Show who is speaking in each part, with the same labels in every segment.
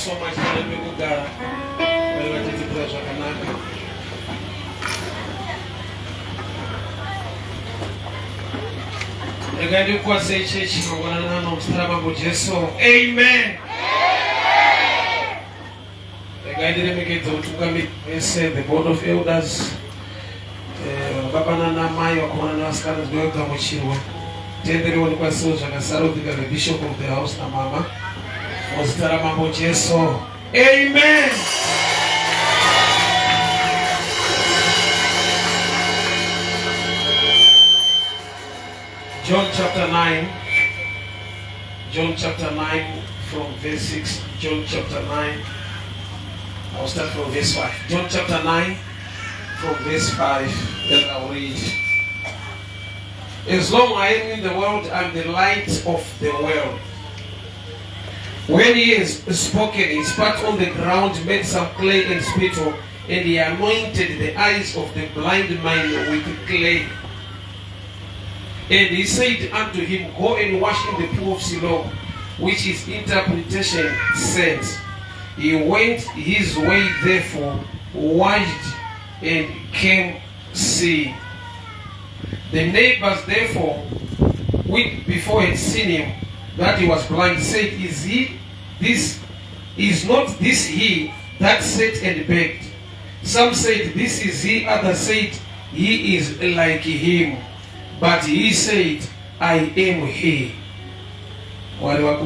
Speaker 1: so much for letting me go there. Well, I did the pleasure of the guy who was a church, you know, amen. The guy didn't make it to come and say the board of elders. Baba na Mayo, Kona Scholars, welcome with you. Tender one question, and the bishop of the house, na Mama. Was Taramamo Jeso. Amen. John chapter 9. John chapter 9 from verse 6. John chapter 9. I'll start from verse 5. John chapter 9 from verse 5. Then I'll read. As long as I am in the world, I am the light of the world. When he has spoken, he spat on the ground, made some clay and spittle, and he anointed the eyes of the blind man with clay. And he said unto him, go and wash in the pool of Siloam, which his interpretation says. He went his way, therefore, washed, and came seeing. The neighbors, therefore, which before had seen him, that he was blind, said, is not this he that sat and begged? Some said, this is he. Others said, he is like him. But he said, I am he. Father,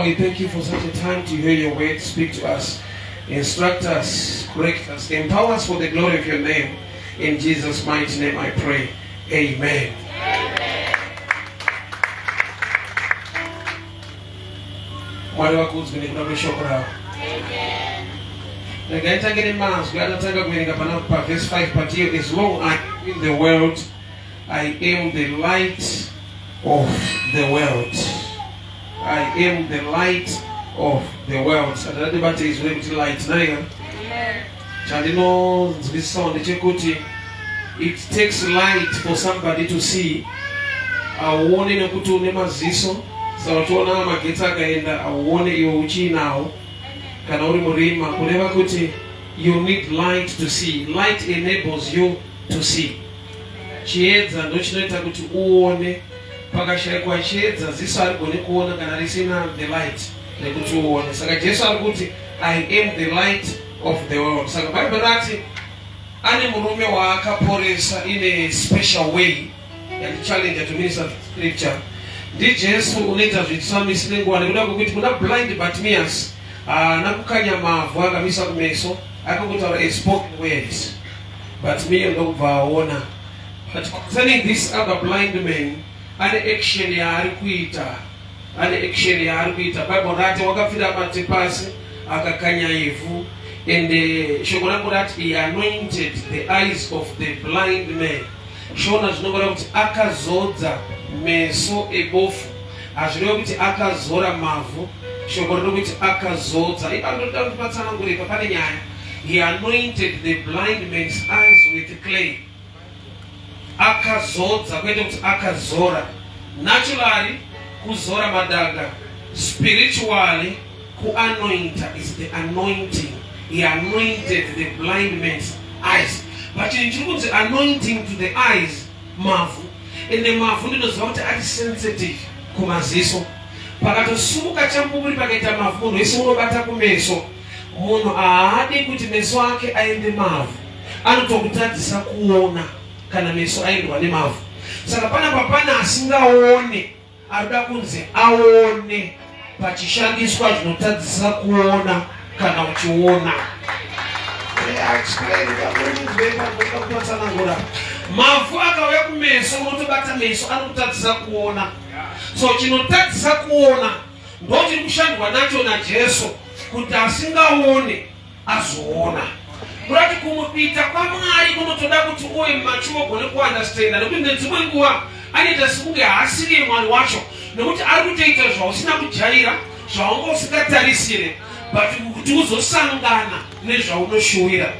Speaker 1: we thank you for such a time to hear your word. Speak to us, instruct us, correct us, empower us for the glory of your name. In Jesus' mighty name I pray. Amen. Mwali wakuzi kwenye kuna shokora. Amen. Nagaita ngene manzi anataka kuingia pa verse 5 but here as long as I am in the world I am the light of the world. I am the light of the world. Sadade bate is very light nayo. Amen. Chandino zisonde chekuti it takes light for somebody to see. Awone nekuti une maziso. Sawatona magetsi akaenda awone iwe uchinawo kana uri murima kureva kuti you need light to see. Light enables you to see. Chiedza ndo chinoita kuti uone. Pakashayikwa chiedza ziso arigone kuona kana risina the light nekuti uone. Saka Jesu arikuti I am the light of the world. Saka Bible rati ane murume waakaporesa in a special way and challenge to minister scripture. Ndi Jesu unaita zvitsvamisi nenguva nekuda kwokuti kuna blind Bartimaeus nakukanya mavhu akamisa kumeso akangotara a spoken words Bartimaeus ndokubva aona. But concerning this other blind man ane action yaari kuita Bible rati wakafira mate pasi akakanya ivhu and shoko rangu rati he anointed the eyes of the blind man. Shona zvinongora kuti akazodza meso ebofu. Hazvireva kuti akazora mavhu. Shoko rinokuti akazodza. Ipandoda kutipatsanangurika pane nyaya. He anointed the blind man's eyes with clay. Akazodza kwete kuti akazora. Naturally kuzora madhaga. Spiritually kuanointa is the anointing. He anointed the blind man's eyes. But in terms of anointing to the eyes, mavu, and the mavu ndinoziva kuti ari sensitive kumaziso. Pakatosumuka chamupuri pakaita mavu, munhu wese unobata kumeso. Munhu haadi kuti meso ake aende mavu. Anotokutadzisa kuona kana meso aendwa nemavu. Saka pana asingaone, arikuda kunzi aone pachishandiswa zvinotadzisa kuona kana uchiona. Mavu akauya kumeso unotobata meso anotadzisa kuona. So chinotadzisa kuona ndo chiri kushandwa nacho naJesu kuti asingaone azoona. Kurati kumupita kwaMwari kunotoda kuti uwe mature ugone kuunderstanda nekuti nedzimwe nguva anoita sekunge haasiri Mwari wacho nekuti ari kutoita zvausina kujaira zvaunga usingatarisire but kuti uzosangana nezvaunoshuvira.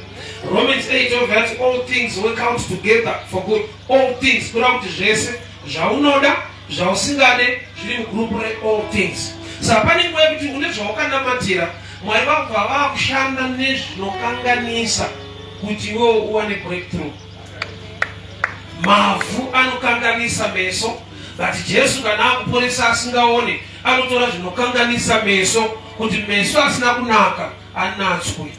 Speaker 1: Romans 8 over that all things work out together for good. All things kureva kuti zvese zvaunoda zvausingade zviri mugroup re all things. Saka pane nguva yekuti une zvawakanamatira Mwari vabva vakushanda nezvinokanganisa kuti iwewe uwane breakthrough. Mavhu anokanganisa meso, but Jesu kana akuporesa asingaone anotora zvinokanganisa meso kuti meso asina kunaka anatswe.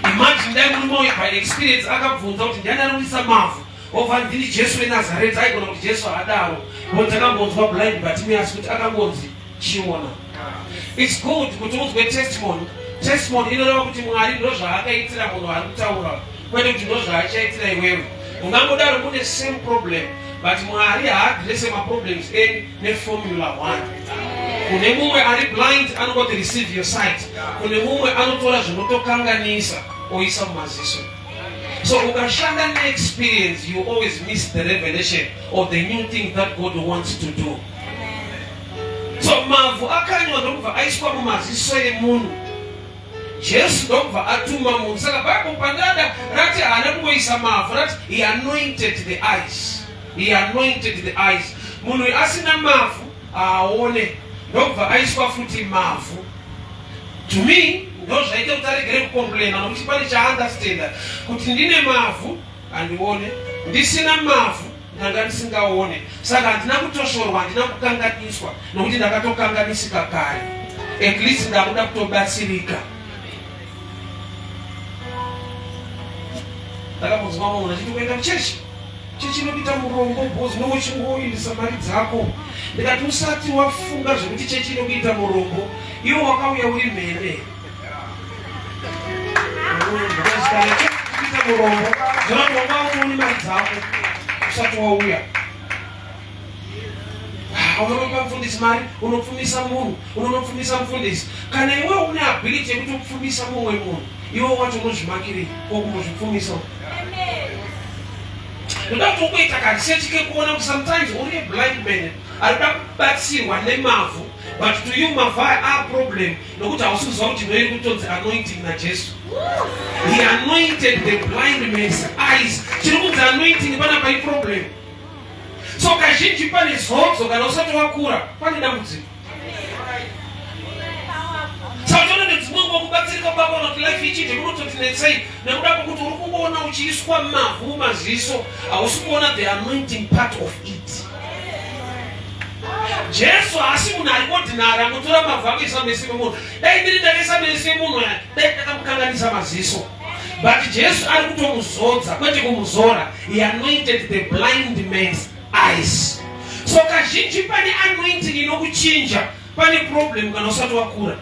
Speaker 1: Imagine dai muri by experience akabvunza kuti ndiani anobvisa mavhu obva ndiri Jesu weNazareti, aigona kuti Jesu haadaro kuti akambonzwa blind Bartimaeus kuti akambonzi chiona. It's good kuti uzwe testimony. Testimony inoreva kuti Mwari ndo zvaakaitira munhu ari kutaura kwete kuti ndo zvaachaitira iwewe. Ungangodaro mune same problem but Mwari haadrese maproblems eni neformula 1. Kune mumwe ari blind anogoti receive your sight, kune mumwe anotora zvinotokanganisa oisa mumaziso. So ukashanda neexperience, you always miss the revelation of the new thing that God wants to do. So mavhu akanywa ndokubva aiswa mumaziso emunhu. Jesu ndokubva atuma munhu. Saka Bible pandada rati haana kungoisa mavhu, rati he anointed the eyes. He anointed the eyes. Munhu asina mavhu aone ndokubva aiswa futi mavhu. To me ndo zvaita kuti aregere kucomplaina nokuti pane chaandastanda kuti ndine mavhu handione, ndisina mavhu ndanga ndisingaone. Saka handina kutoshorwa, handina kukanganiswa nokuti ndakatokanganisika kare. At least ndakuda kutobatsirika. Ndakabvunzwa munhu achiti kuenda kuchechi, chechi inokuita murombo bhozi nowechingoindisa mari dzako. Ndikati usati wafunga zvekuti chechi inokuita murombo, iwo wakauya uri mhene. Kuita murombo zvinoti wanga unooni mari dzako usati wauya. Unopa mufundisi mari, unopfumisa munhu, unopfumisa mufundisi. Kana iwe une ability yekuti upfumisa mumwe munhu, iwe wacho unozvimakirei kokumuzvipfumisa. Ndoda kuti ukuita karesearch kekuona kuti sometimes uri a blind man arikuda kubatsirwa nemavhu, but to you mavhu are problem nokuti hausiziva kuti ndoiri kutonzi anointing naJesu. He anointed the blind man's eyes. Chiri kunzi anointing panapa iproblem. So kazhinji pane zodzo kana usati wakura pane dambudziko. Saka tinoona dzimwe nguva kubatsirika kwako kuti life ichiti kunototinetsei nekuda kwokuti uri kungoona uchiiswa mavhu mumaziso, hausi kuona the anointing part of it. Jesu haasi munhu ari ordinary angotora mavhu akuisa mese memunhu. Dai ndiri ndakaisa mese memunhu dai ndakamukanganisa maziso. But Jesu ari kutomuzodza kwete kumuzora. He anointed the blind man's eyes. So kazhinji pane anointing inokuchinja, pane problem kana usati wakura.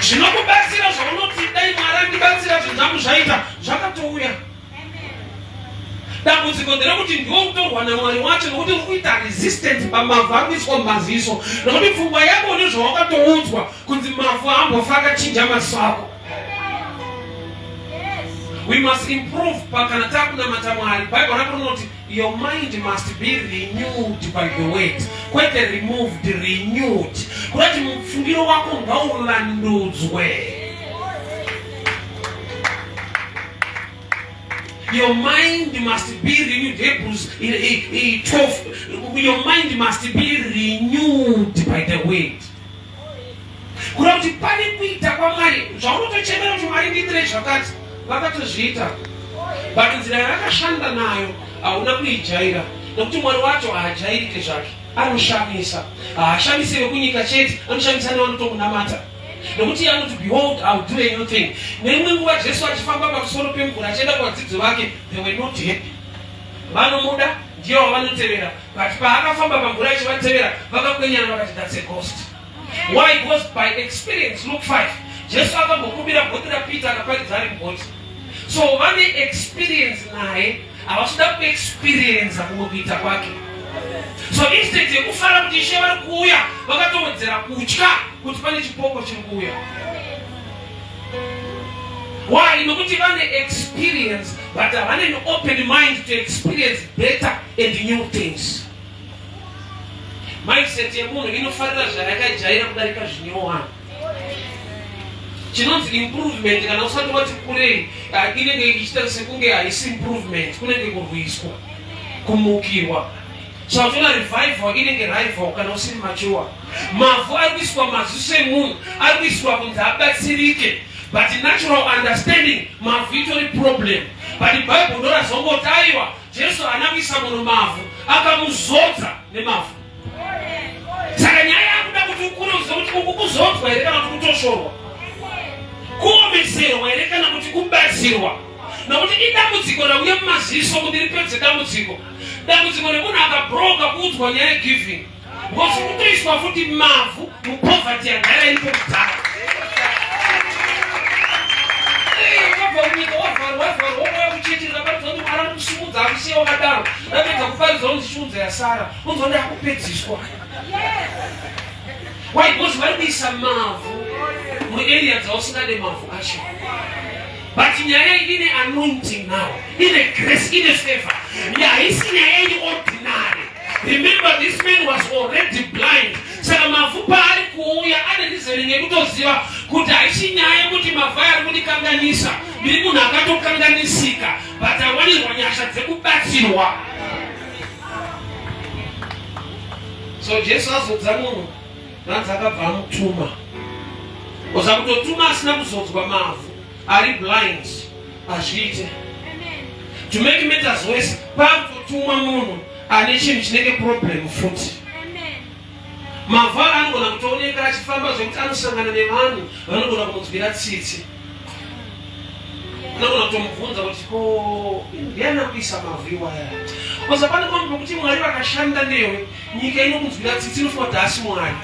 Speaker 1: Zvinokubatsira zvaunoti dai Mwari andibatsira zvinhu zvangu zvaita zvakatouya. Dambudziko nderekuti ndiwo kutorwa naMwari wacho nokuti uri kuita resistance pamavhu ari kuiswa mumaziso, nokuti pfungwa yako nezvawakatoudzwa kunzi mavhu ambofa akachinja maziso ako. We must improve pakana takunamata Mwari. Bible rakunoti your mind must be renewed by the word. Kwete removed, renewed. Kurati mufungiro wako ngauvandudzwe. Your mind must be renewed. Hebrews 12. Your mind must be renewed by the word. Kurati pane kuita kwaMwari zvaunotochemera kuti Mwari ndiitire zvakati vakatozviita, but nzira yakashanda nayo hauna kuijaira nokuti Mwari wacho haajairike zvake, anoshamisa. Haashamisi vekunyika chete, anoshamisa nevanotomunamata nokuti anoti behold I will do a new thing. Neimwe nguva Jesu achifamba pamusoro pemvura achienda kuvadzidzi vake, they were not happy. Vanomuda ndiyo wavanotevera, but paakafamba pamvura achivatevera vakakwenyana vakati that's a ghost. Why? Because by experience, Luke 5, Jesu akambokubira bhoti raPeter akaparidza ari mubhoti. So vane experience naye, havasida kuexperience kunokuita kwake. So instead yekufara kuti Ishe vari kuuya, vakatowedzera kutya kuti pane chipoko chiri kuuya. Why? Nokuti vane experience, but havane an open mind to experience better and new things. Mindset yemunhu inofarira zvayakajaira kudarika zvinyohana. Chinonzi improvement kana usati wati kurei inenge ichiita sekunge haisi improvement, kunenge kurwiswa, kumukirwa. So tuna revival inenge revival kana usiri mature. Mavu arikuiswa maziso emunhu, arikuiswa kuti abatsirike. But in natural understanding, mavu itori problem. But the Bible ndorazongotaiwa Jesu anakuisa munhu mavu akamuzodza nemavu. Saka nyaya yakuda kuti ukure uzive kuti uku kuzodzwa here kana kuti kutoshorwa, kuomeserwa here kana kuti kubatsirwa. Nokuti idambudziko rauya mumaziso kuti ripedze dambudziko. Dambudziko remunhu akabhuroka kuudzwa nyaya yegiving. Ngozi kutoiswa futi mavu mupoverty yagara iripo kudhara. Why? Because when we say mavu, we areas also got the mavu action. But in the anointing now, in a grace, in a favor, it's in any ordinary. Remember, this man was already blind. Saka mavupa alikuya analizeringe kutoziva kuti aishinyaya kuti mavaya ari kunikanganisa biri munhu akatokanganisika but awanirwa nyasha dzekubatsirwa. So Jesu azodza munhu nanzi akabva amutuma. Oza kutotuma asina kuzodzwa mavu, ari blind, azviite. To make matters worse, pakutotuma munhu ane chinhu chinenge problem futi. Mavara anogona kutooneka achifamba zvekuti anosangana nevanhu vanogona kumunzwira tsitsi. Anogona kutomubvunza kuti ko ndiani akuisa mavhu iwaya. Koza pane pamwe pokuti Mwari vakashanda newe, nyika inokunzwira tsitsi inofunga kuti hasi Mwari.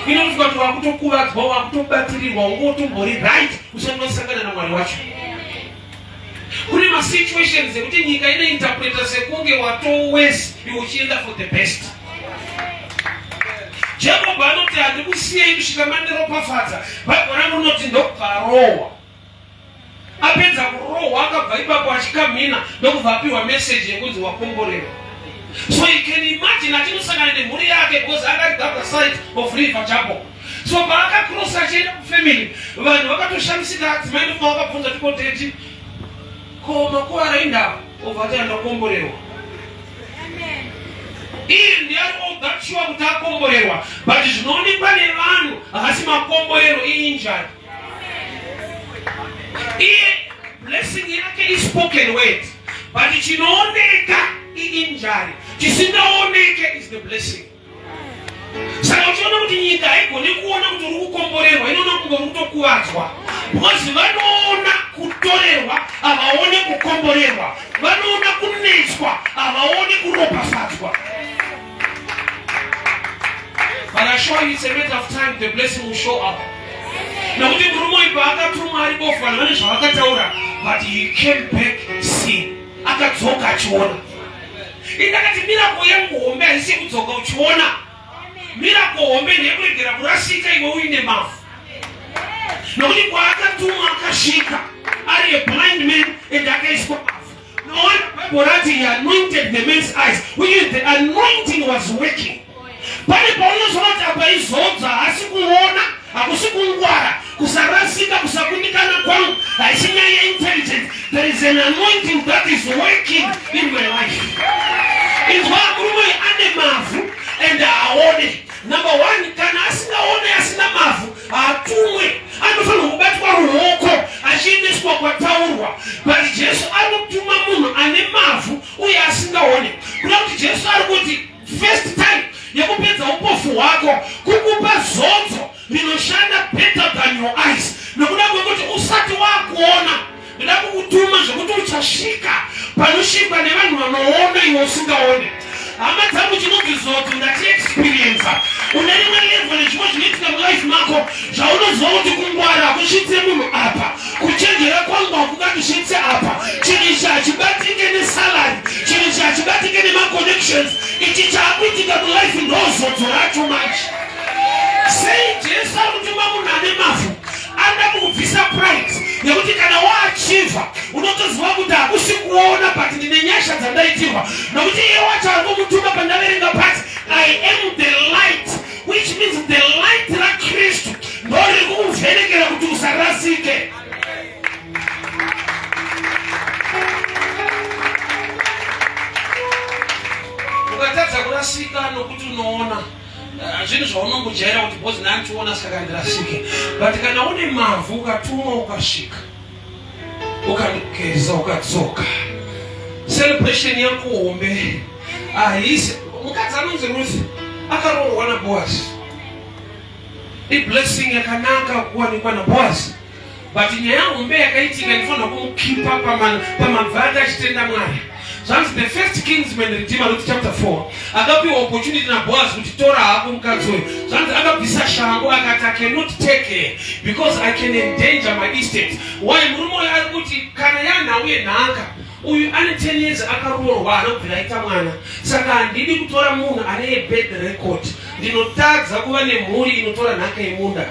Speaker 1: Inofunga kuti wakutokuvadzwa, wakutobatirirwa, ungotombori right usangosangana naMwari wacho. Kune masituations ekuti nyika inointerpreta sekunge watowese iwe uchienda for the best. Jacob anoti handikusiye kusvika mandiropafadza. Bhaibheri rangu rinoti ndobva rohwa. Apedza kurohwa akabva ipapo achikamhina ndokubva apiwa message yekunzi wakomborerwa. So you can imagine atinosangana nemhuri yake because akagara paside of river Jacob. So paakakrosa achienda kufamily, vanhu vakatoshamisika adzimai ndomwe vakabvunza tikoteti ko makuva rainda obva ati andakomborerwa. Iye ndiari ogatshuwa kuti akomborerwa, but zvinoonekwa nevanhu hasi makomborero iinjari. Iye blessing yake is spoken word, but chinooneka iinjari, chisingaoneke is the blessing. Saka uchiona kuti nyika haigoni kuona kuti uri kukomborerwa, inoona kunge uri kutokuvadzwa. Because vanoona kutorerwa havaoni kukomborerwa, vanoona kunetswa havaoni kuropafadzwa. But I assure you, it's a matter of time, the blessing will show up. Now, but he came back seeing. Akadzoka achiona. Indakati miracle yangu hombe haisi kudzoka uchiona. Miracle hombe ndekuregera kurasika iwe uine mavu. Nokuti kwaakatumwa akasvika ari a blind man and akaiswa mavu. No, Bible writes he anointed the man's eyes, which is the anointing was working. Pane paunozona kuti apa izodza hasi kuona, hakusi kungwara, kusarasika, kusakundikana kwangu, haisi nyaya intelligence. There is an anointing that is working in my life. Inzwa murume ane mavu and aone. Number one, kana asingaone asina mavu, atumwe, anofanira kubatwa ruoko, achiendeswa kwataurwa. But Jesu anotuma munhu ane mavu uye asingaone. Kuda kuti Jesu ari kuti first time yekupedza upofu hwako kukupa zodzo rinoshanda better than your eyes. Nekuda kwekuti usati wakuona, ndida kukutuma zvekuti uchasvika panosvikwa nevanhu vanoona iwe usingaone. Hama dzangu chinobvi zodzo ndati experience. Une rimwe level nechimwe zvinoitika mulife mako zvaunoziva kuti kungwara hakusvitse munhu apa, kuchenjera kwangu hakungatisvitse apa, chinhu ichi hachibatike nesalary, chinhu ichi hachibatike nemaconnections, ichi chaakuitika mulife ndozodzo racho manje. Sei Jesu ari kutuma munhu ane mavu anoda kukubvisa pride yekuti kana waachiva unotoziva kuti hakusi kuona but ndine nyasha dzandaitirwa. Nokuti iye wacho ari kumutuma pandaverenga pati I am the light, which means the light raKristu ndoriri kumuvhenekera kuti usarasike. Ukatadza kurasika nokuti unoona zvinhu zvaunongojaira kuti bhozi nandiona saka ndirasike. But kana une mavhu ukatumwa ukasvika ukageza ukadzoka, celebration yako hombe haisi. Mukadzi anonzi Ruth akaroorwa naBoazi, iblessing yakanaka kuwanikwa naBoazi. But nyaya hombe yakaitika inofanira kumukipa pamabvata achitenda Mwari. That's the first Kingsman Redeemer, Ruth chapter 4. Akapiwa opportunity na Boaz kuti tora hako mukadzi uyu. Zvanzi akabvisa shango akati I cannot take her because I can endanger my estate. Why murume uyu ari kuti kana yanhauye nhaka uyu ane 10 years akaroorwa anobvira aita mwana. Saka handidi kutora munhu ane bad record. Ndinotadza kuva nemhuri inotora nhaka yemunda.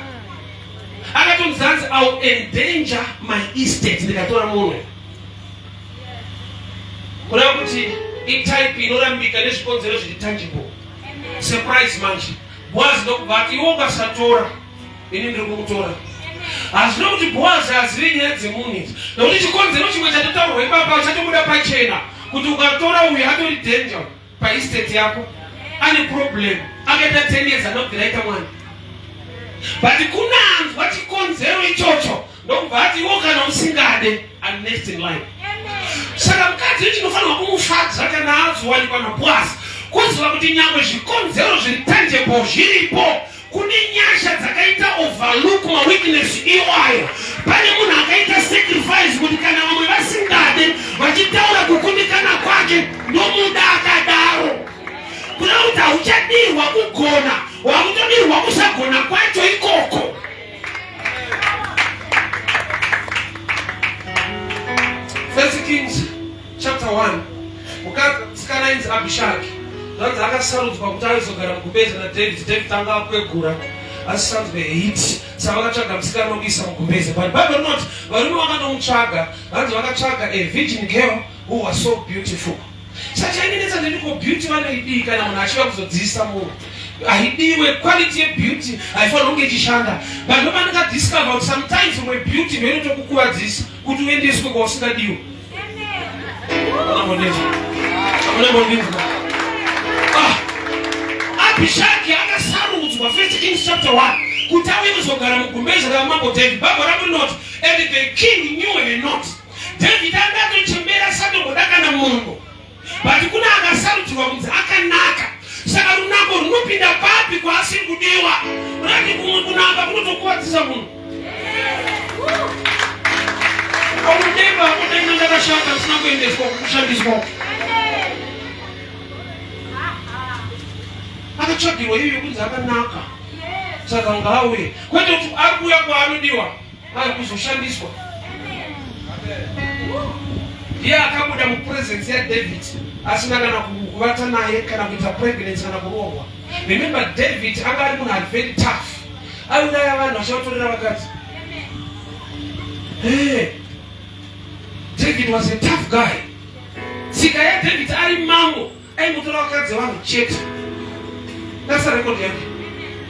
Speaker 1: Akati Zanzi I will endanger my estate ndikatora munhu. Kuna kuti itype inorambika nezvikonzero zviri tangible. Surprise manje. Boaz ndokubva ati iwe ukasatora ini ndiri kumutora. Hazvino kuti Boaz hazivi nyaya dzemunhu idzi. Nokuti chikonzero chimwe chatotaurwa ipapa chatobuda pachena kuti ukatora uyu atori danger paestate yako. Ane problem. Akaita 10 years anobvira aita mwana. But kunanzwa chikonzero ichocho ndokubva ati iwe kana usingade and next in line. Saka mukadzi chinofanirwa kumufadza kana azowanikwa naBoazi kuziva kuti nyangwe zvikonzero zviri tangible zviripo, kune nyasha dzakaita overlook maweakness iwayo. Pane munhu akaita sacrifice kuti kana vamwe vasingade vachitaura kukundikana kwake ndomuda akadaro. Kuna kuti hauchadirwa kugona, wakutodirwa kusagona kwacho ikoko. First Kings chapter 1. Mukasikana inzi Abishagi. Zvanzi akasarudzwa kuti aizogara mugumbeze naDavid. David anga akwegura asisanzwe 8. Saka vakatsvaga musikana wokuisa mugumbeze. But Bible not varume vakanomutsvaga. Vanzi vakatsvaga a virgin girl who was so beautiful. Saka chainetsa ndiko beauty vanoidii kana munhu achiva kuzodziisa munhu. Haidiwe quality ye beauty haifanira kunge ichishanda. Vanhu vanenge discover kuti sometimes umwe beauty ndoinotokukuvadzisa kuti uendeswe kwausingadiwe. Abishagi akasarudzwa First Kings chapter 1 kuti auye kuzogara mugumbeze ramambo David. Bible ramunoti and the king knew her not. David angatochembera sadongoda kana munhu, but kuna akasarudzwa kunzi akanaka. Saka runako runopinda papi kwaasiri kudiwa. Rati kumwe kunaka kunotokuwadzisa munhu. Omudeva akudaina ndakashanda sina kuendeswa kushandiswa. Akatsvagirwa iyoyo kunzi akanaka. Saka ngauye. Kwete kuti ari kuuya kwaanodiwa ari kuzoshandiswa. Ndiye akabuda mupresence yaDavid asina kana kuvata naye kana kuita pregnancy kana kuroorwa. Remember David anga ari munhu ari very tough. Aiuraya vanhu achivatorera vakadzi. David was a tough guy. Tsika yaDavid ari mambo aingotora vakadzi vanhu chete. That's the record yake.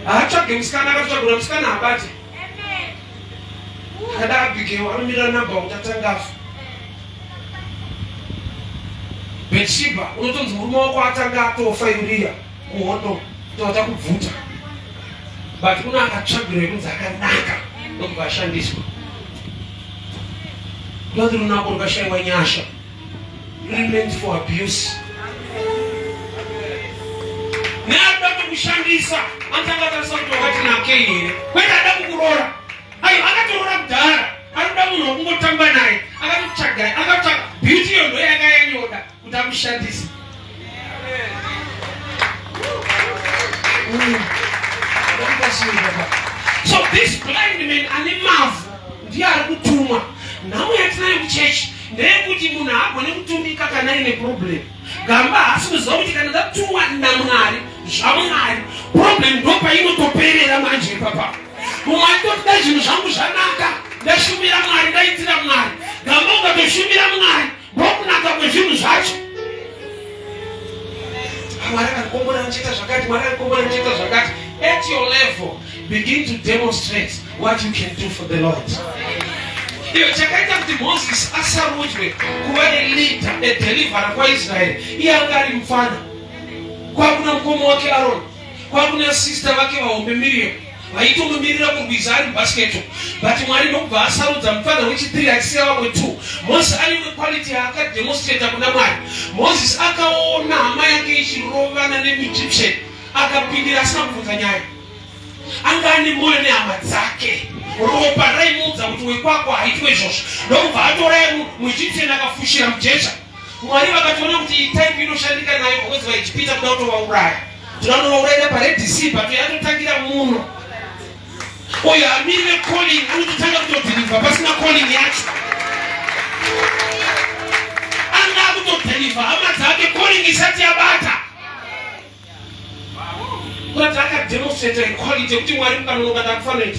Speaker 1: Haatsvage musikana, akatsvagura musikana habati. Kada Abigail anomira Nabal kuti atanga afa. Bathsheba unotonzi murume wako atanga atofa Uriya kuhondo kuti kubvuta. But kuna akatsvagirwa kunzi akanaka nokubva ashandiswa. Ndozi runako rukashaiwa nyasha. Really meant for abuse. Neada kushandisa antanga tarisa kuti wakati nake here. Kwete ada kukurora. Ayo akatorora kudhara. Anoda munhu wokungotamba naye. Akatotsvaga, akatsvaga beauty yondo yakayanyoda kuti amushandise. So this blind man ane mavhu ndiye ari kutumwa. Nhamo yatinayo kuchechi ndeyekuti munhu haagone kutumika kana aine problem. Gamba hasi kuziva kuti kana ndatumwa naMwari zvaMwari problem ndopainotoperera manje ipapa. Mumwe andoti dai zvinhu zvangu zvanaka ndashumira Mwari ndaitira Mwari. Gamba ukatoshumira Mwari ndokunaka kwezvinhu zvacho. Mwari akakukombora muchiita zvakati, Mwari akakukombora muchiita zvakati. At your level begin to demonstrate what you can do for the Lord. Iyo chakaita kuti Moses asarudzwe kuva a leader, a deliverer kwaIsraeri. Iye anga ari mufana. Kwa kuna mkomo wake Aaron. Kwa kuna sister wake waombe Miriam. Vaitomumirira kurwiza ari basket. But Mwari nobva asarudza mufana wechitiri achisiya vamwe 2. Moses ane quality yaakademonstrata kuna Mwari. Moses akaona hama yake ichirovana nemuEgyptian. Akapindira asina kubvunza nyaya. Anga ane moyo nehama dzake. Ropa raimuudza kuti wekwako haitwe izvozvo. Ndobva atora muEgyptian akafushira mujecha. Mwari vakatoona kuti iyi type inoshandika nayo because vaIjipita kuda kutovauraya. Tinovauraya paRed Sea but yatotangira muno. Oyo amire calling unotanga kutodeliver pasina calling yacho. Anga kutodeliver hama dzake calling isati yabata. Kuti akademonstrate equality kuti Mwari mukanonoka ndakufanira.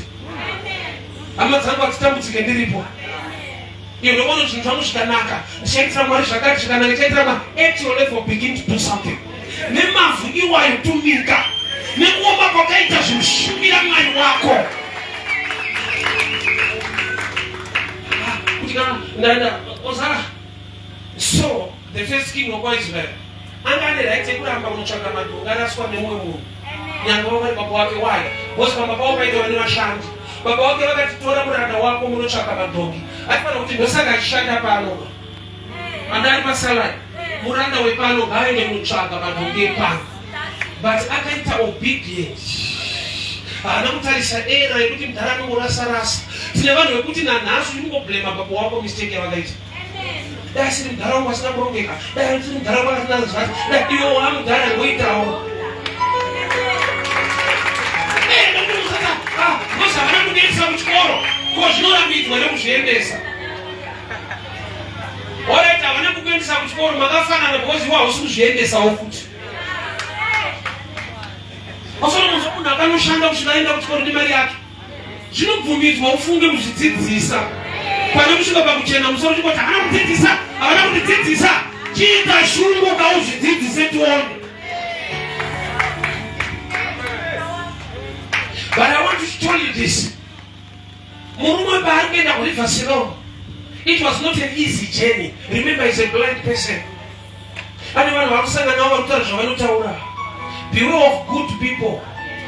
Speaker 1: Hama dzangu atitambudzike ndiripo. You don't want to do zvakanaka. Ndichaitira Mwari zvakati zvakanaka. Ndichaitira at your level begin to do something. Nemavhu iwayo tumika. Nekuoma kwakaita zvimushumira Mwari wako. So the first king of Israel anga right kuramba kunotsvaka madhonga araswa nemumwe munhu. Nyanga vakati baba wake why? Because baba wake vaitwa nevashandi. Baba wake vakatitora muranda wako munotsvaka madhongi. Atifana kuti ndosaka achishanda pano. Andari pasalai. Muranda wepano ngaende munotsvaka madhongi epano. But akaita obedient. Haana kutarisa era yekuti mudhara norasa-rasa. Tine vanhu vekuti nanhasi unongoblema baba wako mistake yavakaita. Dai asiri mudhara wangu asina kurongeka. Dai asiri mudhara wangu asina zvati. Dai iwe wamudhara ngoitawo. Mose havana kundiendesa kuchikoro. Ko zvinorambidzwa nekuzviendesa. Alright, havana kukuendesa kuchikoro makafanana because iwe hausi kuzviendesawo futi. Osoro munhu akanoshanda kusvikaenda kuchikoro nemari yake. Zvinobvumidzwa ufunge kuzvidzidzisa. Pane kusvika pakuchena musoro chikoti havana kudzidzisa, havana kundidzidzisa. Chiita shungu kauzvidzidzise tione. But I want to tell you this. Murume paarikuenda kuRiver Siloam. It was not an easy journey. Remember, he's a blind person. Ane vanhu vakusangana navo varikutaura zvavanotaura. Beware of good people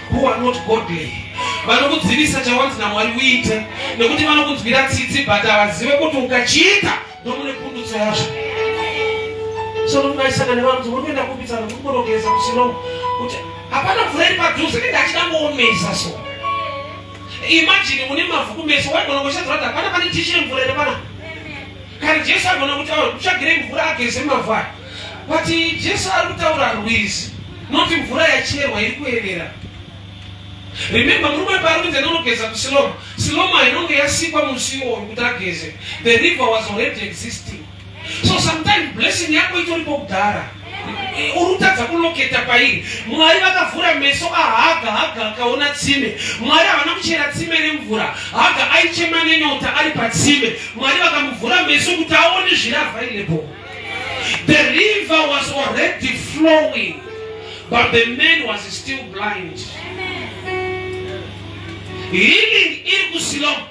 Speaker 1: who are not godly. Vanokudzivisa chawanzi naMwari uite. Nekuti vanokunzwira tsitsi but havazive kuti ukachiita ndomune pundutso yazvo. So ndokunaisana nevanhu kuti murikuenda kupitsana mukunogeza kuSiloam. Kuti hapana mvura iri padhuze nenge achidangoomesa so. Imagine mune mavhu kumesa waigona kushadzira kuti hapana pane tishe mvura ere pana. Kare Jesu agona kuti kutsvagire mvura ageze mavhu aya. But Jesu ari kutaura rwizi. Noti mvura yacherwa iri kuerera. Remember, murume paarikuenda nonogeza kuSiloam. Siloam inonge yasikwa musi iwoyo kuti ageze. The river was already existing. So sometimes blessing yako itoripo kudhara. Urutadza kuloketa pairi. Mwari vakavhura meso aHaga akaona tsime. Mwari havana kuchera tsime remvura. Haga aichema nenyota ari patsime. Mwari vakamuvhura meso kuti aone zviri available. The river was already flowing, but the man was still blind. Healing iri kuSiloam.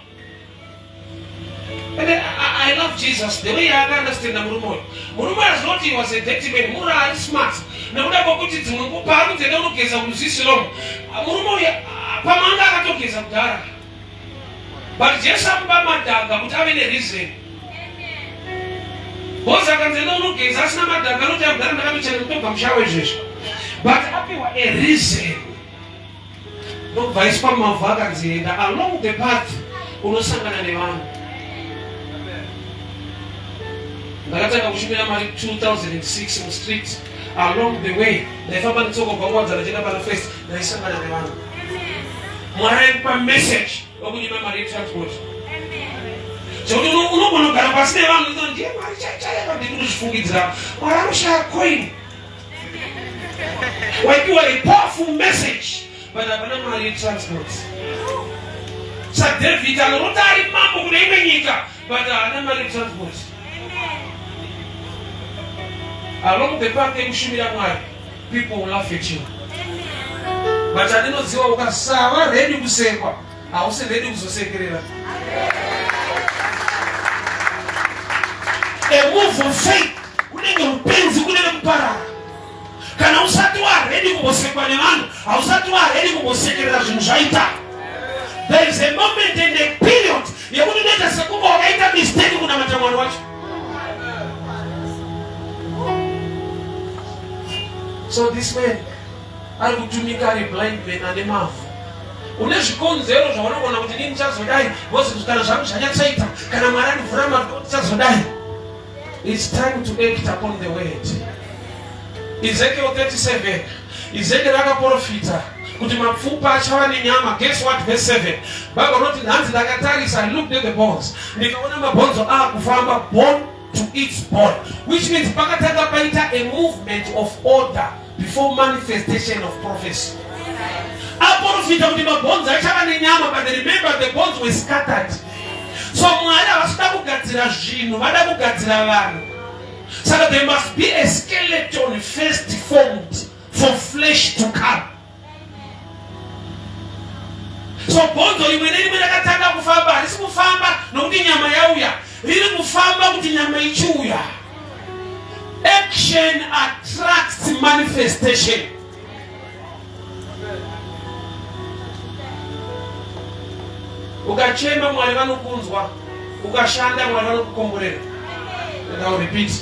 Speaker 1: And I love Jesus. The way I understand the Murumo. Murumo is not he was a dirty man. Mura is smart. Now that what it is Murumo parents they don't get some Siloam. Murumo pamanga akatokeza kudhara. But Jesus ambamadanga kuti ave nereason. Boza akanzenda unogeza asina madhanga anoti amudhara ndakamichana kutobva mushawe izvezvo. But apiwa a reason. Ndobva iswa mavhu akanzienda along the path unosangana nevanhu. Ndakatanga kushumira Mwari 2006 mustreet. Along the way ndaifamba netsoko kwakuwadzana ndichienda pana first ndaisangana nevanhu. Mwari aipa message wekunyima mari yetransport. Zvekuti unogona kugara pasi nevanhu kuti ndiye mari chaichaiva ndiri kuzvifungidzira. Mwari anoshaya coin. Waipiwa a powerful message but havana mari yetransport. SaDavid anorota ari mambo kune imwe nyika but haana mari yetransport. Along the path yekushumira Mwari, people will laugh at you. But andinoziva ukasava ready kusekwa, hausi ready kuzosekerera. A move of faith unenge upenzi kunenge kuparara. Kana usati wa kumbosekwa nevanhu hausati waredi kumbosekerera zvinhu zvaita. There is a moment and a period yekuti unoita sekunge wakaita mistake kunamata Mwari wacho. So this man ari kutumika ari blind man ane mavhu. Une zvikonzero zvaunogona kuti nini chazodai vozi kana zvangu zvanyatsaita kana Mwari anivhura madoti chazodai. It's time to act upon the word. Ezekiel 37. Ezekiel akaprofita kuti mapfupa achava nenyama. Guess what? Verse 7. Bible noti hanzi ndakatarisa, I looked at the bones. Ndikaona mabonzo akufamba bone to its bone. Which means pakatanga paita a movement of order before manifestation of prophecy. Aprofita kuti mabonzo achava nenyama, but remember the bones were scattered. So Mwari havasida kugadzira zvinhu, vada kugadzira vanhu. So there must be a skeleton first formed for flesh to come. So bonzo limwe nelimwe rakatanga kufamba, harisi kufamba nokuti nyama yauya, riri kufamba kuti nyama ichiuya. Action attracts manifestation. Ukachema Mwari vanokunzwa, ukashanda Mwari vanokukomborera. And I will repeat.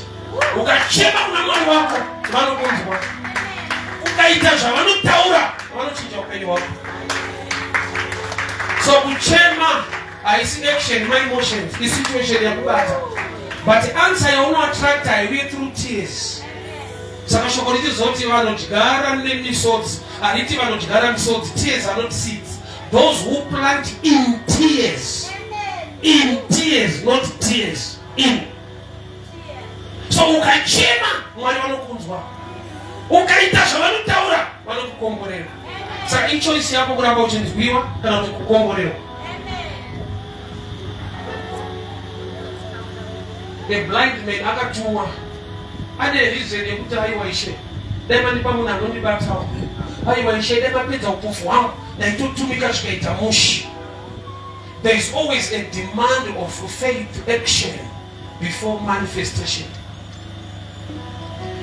Speaker 1: Ukachema kuna Mwari wako vanokunzwa, ukaita zvavanotaura vanochinja upenyu wako. So kuchema haisi action, my emotions, the situation yakubata. But the answer yauno attract haiuye through tears. Saka shoko richizoti vanodyara nemisodzi, hariti vanodyara misodzi. Tears are not seeds. Those who plant in tears, not tears, in. So ukachema Mwari vanokunzwa, ukaita zvavanotaura vanokukomborera. Saka ichoice yako kuramba uchinzwiwa kana kuti kukomborerwa. The blind man akatuwa ane reason yekuti aiwa Ishe dai mandipa munhu anondibatawo, aiwa Ishe dai mapedza upofu hwangu ndaitotumika zvikaita mushi. There is always a demand of faith action before manifestation.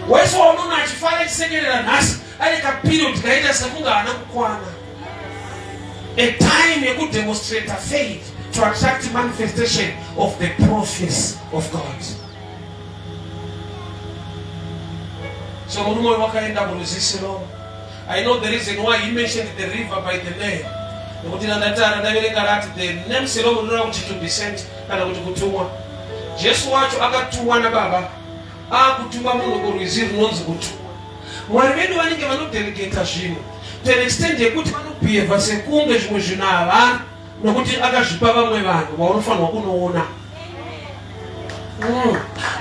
Speaker 1: Wese waunona achifara achisekerera nhasi ane kaperiod kaita sekunge haana kukwana. A time yekudemonstrate faith to attract manifestation of the prophecy of God. So murume wakaenda kuruzisiro. I know the reason why he mentioned the river by the name. Nokuti ndatara ndaverenga rati the name Silomo ndinoda kuti to be sent kana kuti kutumwa. Jesu wacho akatumwa nababa. Akutumwa munhu kurwizi runonzi kutumwa. Mwari vedu vanenge vanodelegata zvinhu to an extent yekuti vanobhihevha sekunge zvimwe zvinhu havana nokuti akazvipa vamwe vanhu vaunofanirwa kunoona.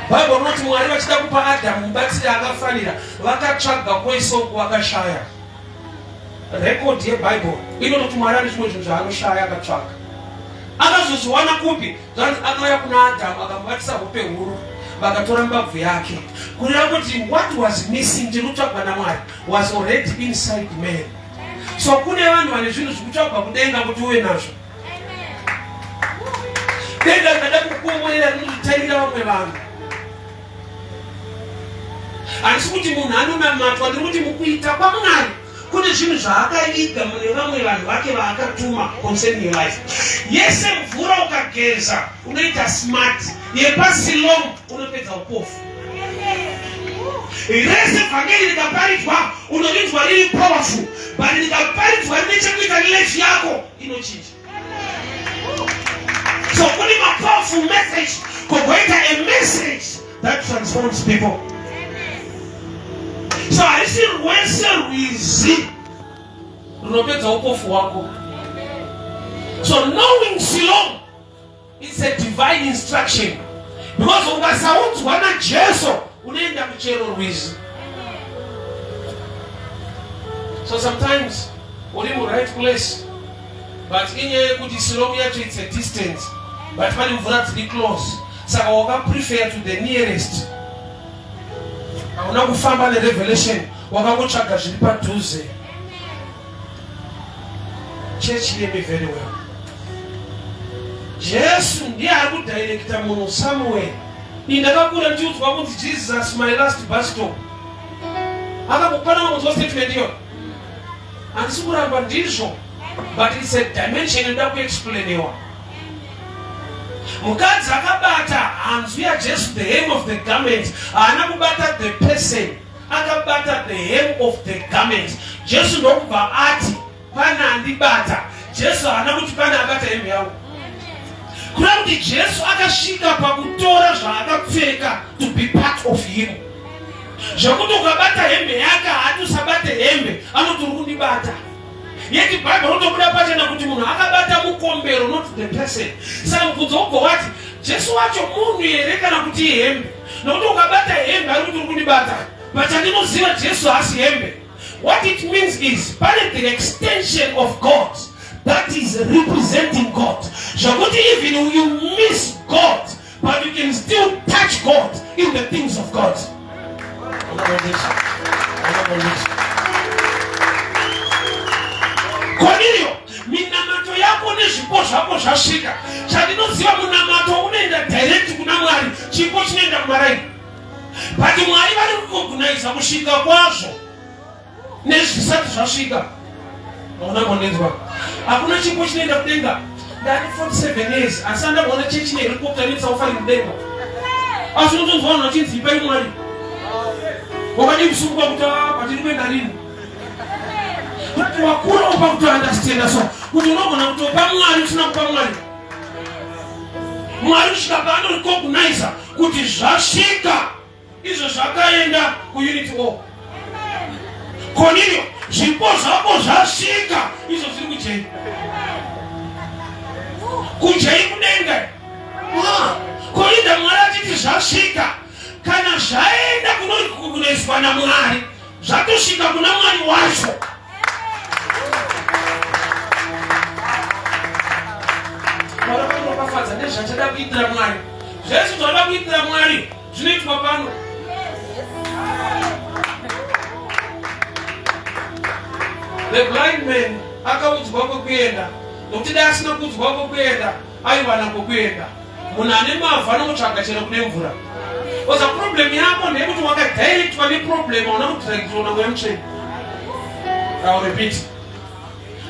Speaker 1: Bible rinoti Mwari vachida kupa Adamu mubatsiri akafanira vakatsvaga kwese uku vakashaya. Record yeBible inoti Mwari ane zvimwe zvinhu zvaanoshaya akatsvaga. Akazozviwana kupi? Zvanzi akauya kuna Adamu akamubatisa hope huru, vakatora mbabvu yake. Kureva kuti what was missing chinotsvagwa naMwari was already inside man. So kune vanhu vane zvinhu zvikutsvagwa kudenga kuti uve nazvo. Denga rikada kukuomorera rinotitairira vamwe vanhu. Handisi kuti munhu anonamatwa, ndiri kuti mukuita kwaMwari kune zvinhu zvaakaiga mune vamwe vanhu vake vaakatuma concerning your life. Yese mvura ukageza unoita smart, yepaSilomu unopedza upofu. Rese vhangeri rikaparidzwa unorinzwa riri powerful, but rikaparidzwa rine chekuita nelife yako inochinja. So kune ma-powerful message, kogoita a message that transforms people. So haisi rwese rwizi runopedza upofu wako. So knowing Silomu, it's a divine instruction. Because ukasaudzwa naJesu unoenda kuchero rwizi. So sometimes uri mu right place, but inyaya yekuti Silomu yacho it's a distance, but pane mvura dziri close, saka wakaprefer to the nearest. Hauna kufamba nerevelation, wakangotsvaga zviri padhuze. Church, hear me very well. Jesu ndiye ari kudirecta munhu somewhere. Ndakakura ndiudzwa kuti Jesus my last bus stop. Akakupana munzwa statement iyo. handisi kuramba ndizvo, but it's a dimension inoda kuexplainiwa. Mukadzi akabata hanzvu yaJesu, the hem of the garment, haana kubata the person, akabata the hem of the garment. Jesu ndokubva ati pana andibata. Jesu haana kuti pana abata hembe yangu. Kuna kuti Jesu akasvika pakutora zvaakapfeka to be part of him. Zvakuti ukabata hembe yake haati usabate hembe, anoti uri kundibata. Yeti Bible rotobuda pachena kuti munhu akabata mukombero, not the person. Saka mubvunzo ubvo wati Jesu wacho munhu here kana kuti hembe? Nokuti ukabata hembe ari kuti uri kundibata. But andinoziva Jesu hasi hembe. What it means is, pane the extension of God that is representing God. Zvakuti even you miss God, but you can still touch God in the things of God. Cornelio, minamato yako nezvipo zvako zvasvika. Chandinoziva munamato unoenda direct kuna Mwari, chipo chinoenda kumaraini. But Mwari vari kukogunaiza kusvika kwazvo nezvisati zvasvika. Unabonenzwa. Hakuna chipo chinoenda kudenga. Ndani 47 years asi andabona chechi nehelicopter netsaufa kudenga. Asi unotonzwa vanhu vachinzi ipai Mwari. Wakadi kusunguka kuti patiri kuenda rini. Kuti wakura upa kuti understand so. Kuti unogona kutopa Mwari usina kupa Mwari. Mwari kusvika paanorecognize kuti zvasvika. Izvo zvakaenda kuunity O. Cornelio, zvipo zvako zvasvika. Izvo zviri kujei. Kujei kudenga. Kolinda Mwari achiti zvasvika. Kana zvaenda kunoiswa naMwari, zvatosvika kuna Mwari wacho. Mwari vanopafadza nezvachada kuitira Mwari. Zvese zvada kuitira Mwari zvinoitwa pano. The blind man akaudzwa kwekuenda. Nokuti dai asina kuudzwa kwekuenda, aiwana kwekuenda. Munhu ane mavha anotsvaga chero kune mvura. Because the problem yako ndekuti wakadirectwa neproblem hauna kudirectwa naMwari. I'll repeat.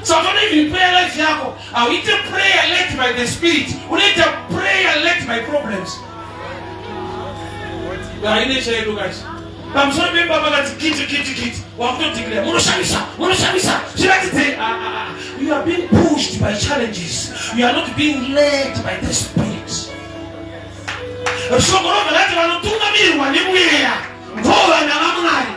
Speaker 1: So don't even pray life yako. Auite prayer led by the Spirit. Unaita prayer led by problems. Haine chedu guys. Pamusoro pemba pakati kiti. Wakutodeclare munoshamisa. Zviratidze you are being pushed by challenges. You are not being led by the Spirit. Shokoro velati vanotungamirwa nemweya ndovana vaMwari.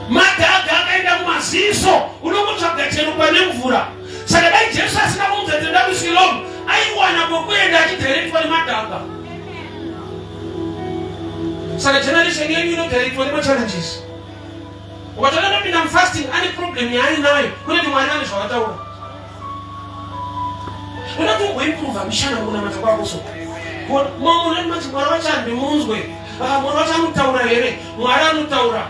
Speaker 1: Madhaga akaenda mumaziso unokutsvaga chero pane mvura. Saka dai Jesu asina kumuzadzenda kuSilomu aiwana kwekuenda achidirectwa nemadhaga. Saka generation yenyu inodirectwa nemachallenges. Ukatoda nopinda mufasting ane problem yaainayo kunoti Mwari vane zvavataura. Unotomboimprova mishana kunamata kwako so. Munhu anomati Mwari wacho handimunzwe. Mwari wacho anotaura here. Mwari anotaura.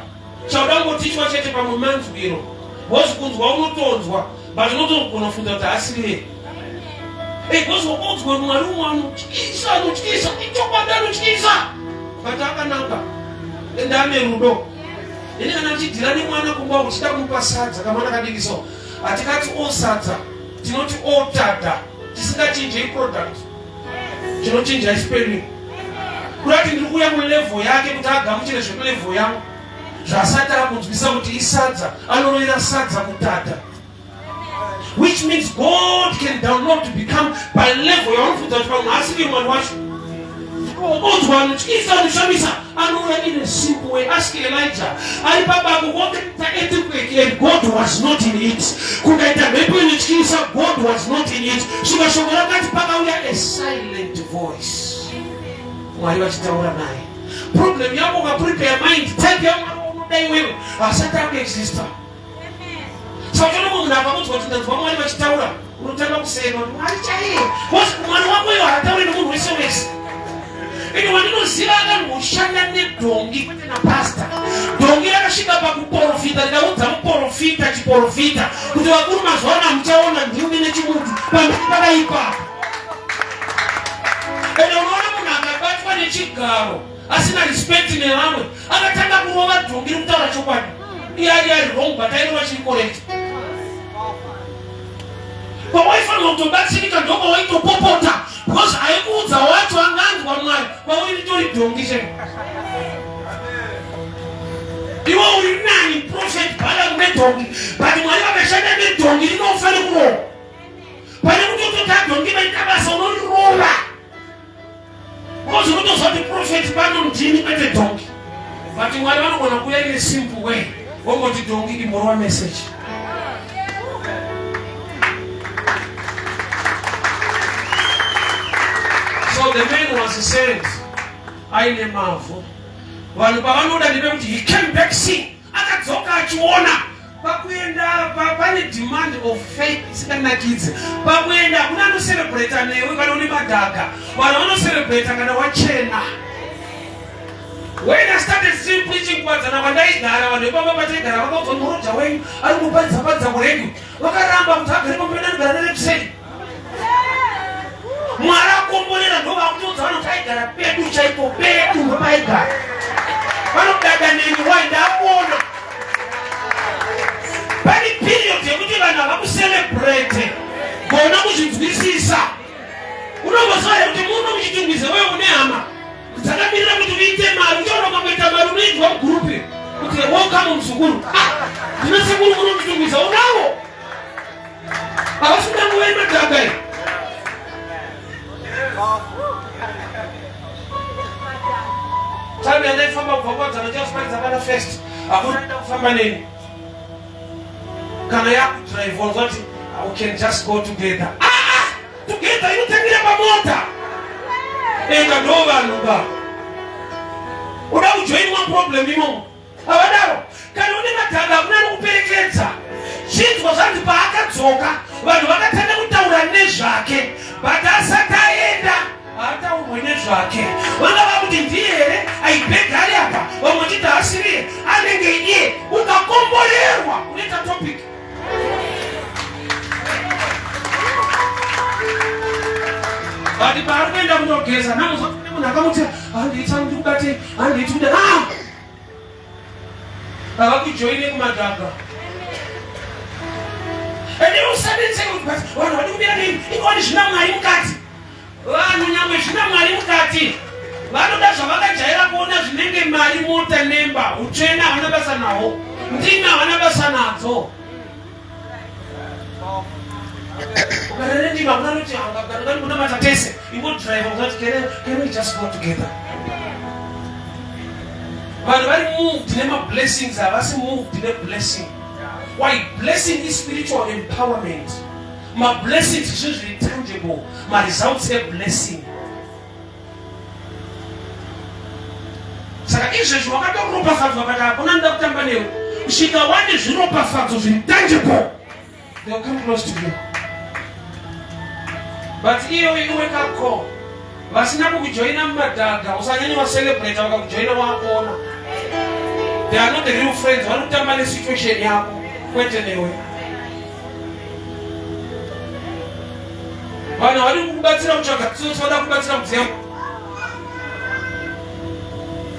Speaker 1: Chauda ngotichwa chete pamwe manzwiro. Wozi kunzwa unotonzwa. But unotogona kufunga kuti asiri. Gozi wakunzwa Mwari umwe anotyisa. Ichokwadi anotyisa. But akanaka. Ende ane rudo. Ini kana tichidhira nemwana kumba uchida kumupa sadza kamwana kadiki so. Hatikati sadza. Tinoti dada. Tisingachinje product. Tinochinja spelling. Kurati ndiri kuuya mulevel yake kuti agamuchire zvekulevel yangu. Zvasati akunzwisa kuti isadza, anorovera sadza kudhadha. Which means God can download to become by level yaunofudza kuti pamwe asiri Mwari wacho. Unzwa anotyisa anoshamisa anouya in a simple way. Ask Elijah. Ari pabako wakaita earthquake and God was not in it. Kukaita mhepo inotyisa, God was not in it. Svika shoko rakati pakauya a silent voice. Mwari vachitaura naye. Problem yako ukaprepare mind, type yaMwari unodai wewe hasati akuexista. Saka chero munhu akakudzwa kuti ndanzwa Mwari vachitaura, unotanga kusema Mwari chaiye. Mwari wako iwo haatauri nemunhu wese wese. Ini wandinoziva akangoshanda nedhongi kwete napasta. Dhongi rakasvika pakuprofita, rikaudza muprofita chiprofita kuti vakuru mazuva ano muchaona ndimi nechimudzi pamberi pakaipa. Ende unoona munhu akabatwa nechigaro asina respect nevamwe akatanga kurova dhongi rikutaura chokwadi iyari wrong but I know she correct kwa wifi na utobatsirika ndoko waitopopota because haikuudza watu anganzwa Mwari kwa uri tori dongishe iwe uri nani prophet bala kunetongi but Mwari akashanda netongi rinofane kurowa pane kutototadongi vaikabasa unorirowa because unotozvati prophet pano mjini kwete dongi but Mwari vanogona kuya ine simple way wongoti dongi imborwa message. So the man was sent. Aine mavu. Vanhu pavanoda ndive kuti he came back see. Akadzoka achiona. Pakuenda pane demand of faith isikanakidze. Pakuenda kuna anoselebrata newe kana une madhaga. Vanhu vanoselebrata kana wachena. When I started still preaching kwadzana vandaigara vanhu vepamba pataigara vakaudzwa muroja wenyu ari kupadza muredu. Vakaramba kuti agare pambena ndigara nerepiseni. Mwari akomborera ndo vakutodza vanoti aigara pedu chaipo pedu ndomaigara vanodada neni waindakuona pane period yekuti vanhu havakuselebrate gona kuzvinzwisisa unomboziva kuti muno muchitungwize wewe une hama dzakamirira kuti uite mari uchiona kuita mari unoidzwa mugurupe kuti welcome muzukuru ndina sekuru muno muchitungwiza unawo havasinganguvei madhagai Time anayefamba kuvakwadza nachaspalitsa kana first akunaenda kufamba neni kana yakudrive wanzati we can just go together together inotangira pamota eka ndo vanhuba uda kujoinwa problem imomo avadaro kana une madhaga hakuna nokuperekedza chinzwa zvanzi paakadzoka vanhu vakatanga kutaura nezvake but asati aenda haataurwe nezvake vangava kuti ndiye here aibhega ari apa vamwe chiti asiriye anenge iye ukakomborerwa unoita topic but paari kuenda kundogeza namuzotune munhu akamuti handiitandikubate handiituda ava kujoine kumadhaga ende usadetsekuti vanhu vadi kumira neni ikoni zvina Mwari mukati vanhu nyamwe zvina Mwari mukati vanoda zvavakajaira kuona zvinenge mari mota nemba utsvena havana basa nawo ndimi havana basa nadzo ukarere ndima kunanoti hangagarigari kuna matatese ingodrive unati can we just go together vanhu vari moved nemablessings havasi moved neblessing. Why? Blessing is spiritual empowerment. My blessings is really tangible. My results are blessing. Saka izvezvi wakatoropafadzwa kana hakuna nda kutamba newe kusvika wane zviropafadzo zviri tangible, they will come close to you. But iyo wake up call vasina kukujoina mumadhaga usanyanye waselebrate vakakujoina wakuona. They are not the real friends. Vanotamba nesituation yako kwete newe. Vanhu vari kukubatsira kutsvaga tsoda kubatsira mudziya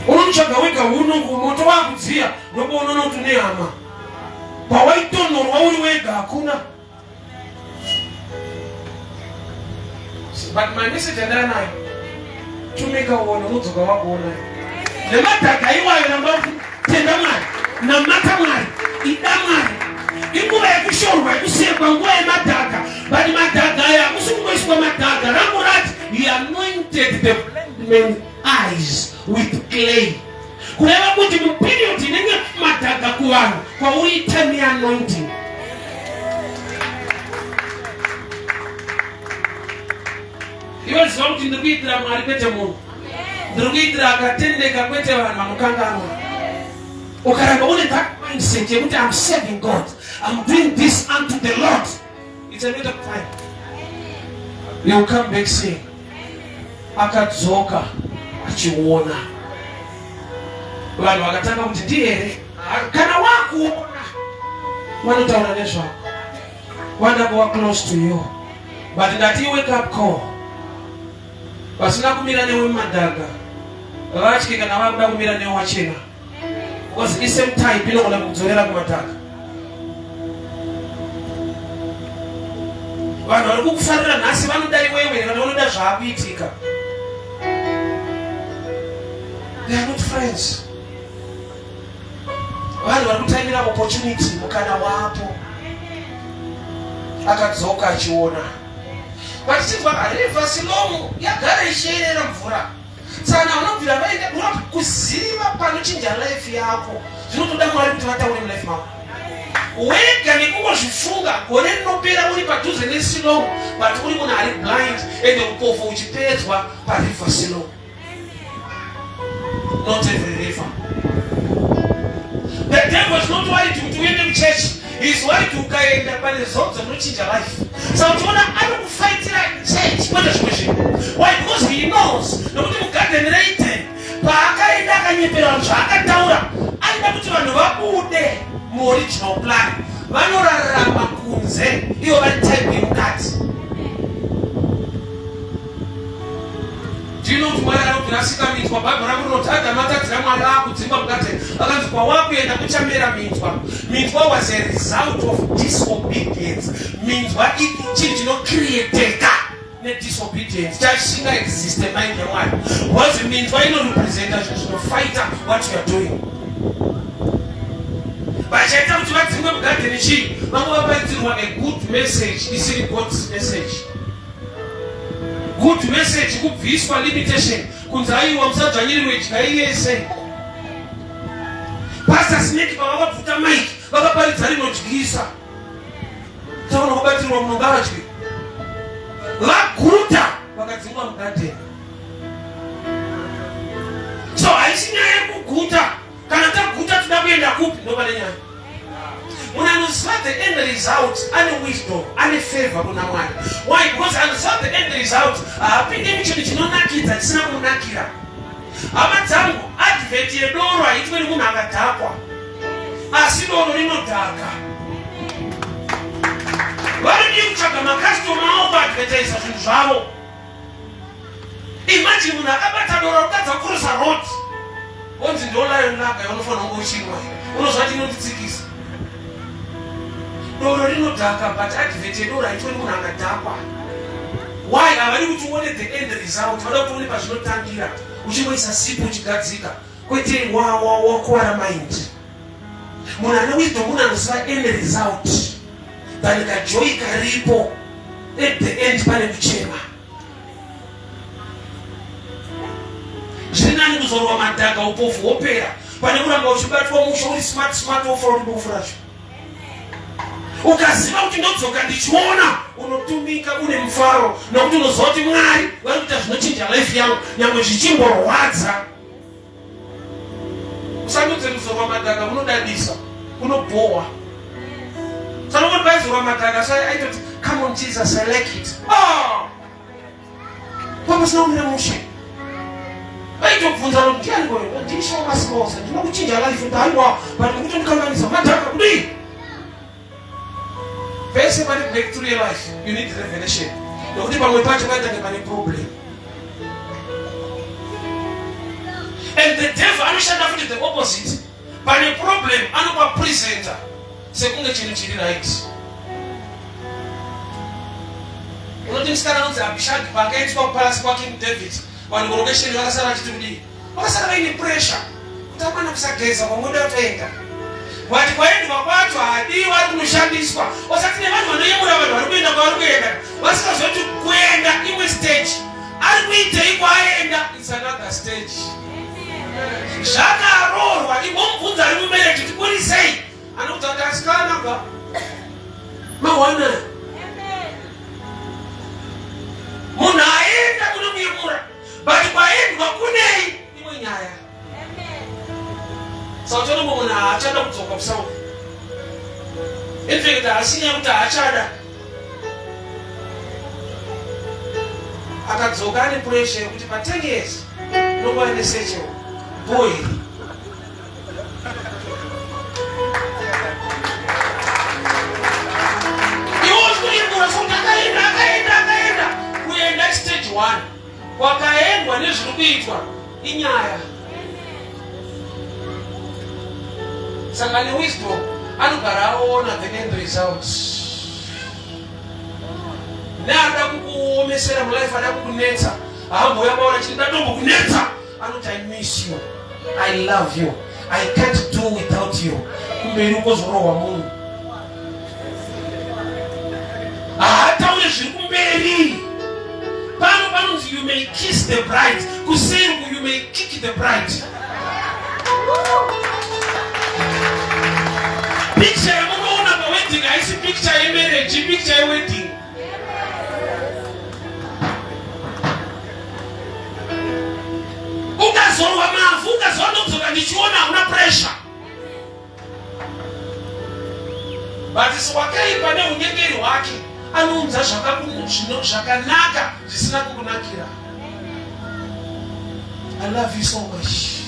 Speaker 1: unotsvaga wega unongo moto wakudziya ndobo unonoti une hama pawaitonhorwa uri wega hakuna. But my message andanayo tumika uone unodzoka wakuona nemadhaga iwayo namba tenda Mwari namata Mwari ida Mwari inguva yekushorwa yekusekwa nguva yemadhaga. But madhaga aya hakusi kungoiswa madhaga ramurati he anointed the blind man's eyes with clay kureva kuti muperiod inenge madhaga kuvanhu kwauri time yeanointing. Iwe ziva kuti ndiri kuitira Mwari kwete munhu, ndiri kuitira akatendeka kwete vanhu vanokanganwa. Ukaramba une that mindset yekuti I'm serving God, I'm doing this unto the Lord, it's a matter of time. You will come back saying akadzoka achiona vanhu vakatanga kuti ndiye kana wakuona vanotaura nezvako vanoda kuva close to you. But ndati wake up call vasina kumira newe mumadhaga vatye kana vakuda kumira newe wachena because the same type inogona kudzorera kumataka. Vanhu vari kukufarira nhasi vanoda iwewe kana vanoda zvaakuitika. They are not friends. Vanhu vari kutamira opportunity mukana wapo. Akadzoka achiona. Vachibva river Siloamu yagara ichierera mvura. Saka vanobvira vaenda kuziva panochinja life yako. Zvinotoda Mwari kuti vataure mulife mako. Wega nekungozvifunga gore rinopera uri padhuze neSiloamu, but uri munhu ari blind ende upofu uchipedzwa pariver Siloamu. Not every river. The devil is not worried to win the church. He is worried to ukaenda pane zodzo rinochinja life. Saka uchiona anokufaitira church kwete zvimwe zvinhu. Why? Because he knows nokuti mugarden reiten paakaenda akanyepera zvaakataura aida kuti vanhu vabude muoriginal plan. Vanorarama kunze ivo vari type yemukati. Do you know kuti Mwari anobvira asika minzwa? Bhaibheri rako rinoti Adhamu atadzira Mwari akudzimba mukati akanzi kwawakuenda kuchamera minzwa. Minzwa was a result of disobedience. Minzwa chinhu chinocreateka nedisobedience chashinga existe mind yaMwari. Because minzwa inorepresenta zvinhu zvinofighta what you are doing. Vachaita kuti vadzimwe mugadheni chii? Vamwe vaparidzirwa a good message isiri God's message. Good message kubviswa limitation kunzi aiwa musadzvanyirirwe dya yese. Pastor Snake pavakabvuta mic vakaparidza rinodyisa. Saka vakabatirwa munhu ngavadyi. Vaguta vakadzingwa mugadheni. So haisi nyaya yekuguta. Kana taguta toda kuenda kupi ndo pane nyaya. Munhu anoziva the end result ane wisdom ane favor kuna Mwari. Why? Because anoziva the end result haapinde muchinhu chinonakidza chisina kumunakira. Hama dzangu advert yedoro haitwe nemunhu akadhakwa, asi doro rinodhaka. Vanodi kutsvaga makastoma avo kuadvertisa zvinhu zvavo. Imagine munhu akabata doro kutadza kucrossa road. Onzi ndo lion laga yaunofanira kunge uchinwa. Unozva kuti inonditsikisa. Doro rinodhaka but advert yedoro haitwe nemunhu akadhakwa. Why? Havadi kuti uone the end result. Vada kuti uone pazvinotangira. Uchingoisa sipo uchigadzika. Kwete wakuwara mind. Munhu ane wisdom munhu anoziva end result. Pane kajoy karipo. At the end pane kuchema. Zvinani kuzorwa madhaka upofu wopera. Pane kuramba uchibatwa musho uri smart wofora kuti bofuracho. Ukaziva kuti ndodzoka ndichiona unotumika une mufaro nokuti unoziva kuti Mwari vari kuita zvinochinja life yangu nyangwe zvichimborwadza. Usandudze kuzorwa madhaka unodadisa unobhowa. Saka kuti paizorwa madhaka so aitoti come on Jesus I like it. Papasina umire mushe. Vaitobvunza kuti ndiani koyo ndisho masikosa ndinokuchinja life kuti haiwa but kuti ndikanganisa madhaka kudii. Pese pane breakthrough in life, you need revelation. Nokuti pamwe pacho paita pane problem. And the devil anoshanda futi the opposite. Pane problem anopa presenter sekunge chinhu chiri right. Unoti musikana anonzi Abishagi pakaitwa pasi kwa King David, vanhu korokesheni vakasara vachiti kudii? Vakasara vaine pressure kuti apana kusageza kwamuda kutoenda. Vati kwaendwa kwacho hadiwi vari kunoshandiswa. Wasati nevanhu vanoyemura vanhu vari kuenda kwavari kuenda vasikazoti kuenda imwe stage ari kuitei kwaenda it's another stage. Zvakarorwa imbomubvunza ari mubereki kuti kuri sei anokuti kuti asikana ka mawana munhu aenda kunomuyemura but kwaendwa kunei imwe nyaya. Saka uchiona munhu haachada kudzoka kuSauli. In fact haasinya kuti haachada. Akadzoka ane pressure yekuti pa 10 years unokuva nesecho boy. Iwo zvinoyemura sokuti akaenda kuenda stage 1 kwakaendwa nezviri kuitwa inyaya. Saka ne wisdom anogara aona the end results. Nada kukuomesera mu life ada kukunetsa. Ahambo yabaona chiti ndatombo kunetsa. Anoti I miss you. I love you. I can't do without you. Kumbe uko zoro wa Mungu. Hata ule zvikumberi. Pano you may kiss the bride. Kusengu you may kick the bride. Picture ya munaona pa wedding, haisi picture ya marriage, picture ya wedding. Ukazorwa mafu, ukazorwa kuzoka nichiona una pressure. But isiwakai pane unyengeri wake. Anunza zvakanaka zvisina kukunakira. I love you so much.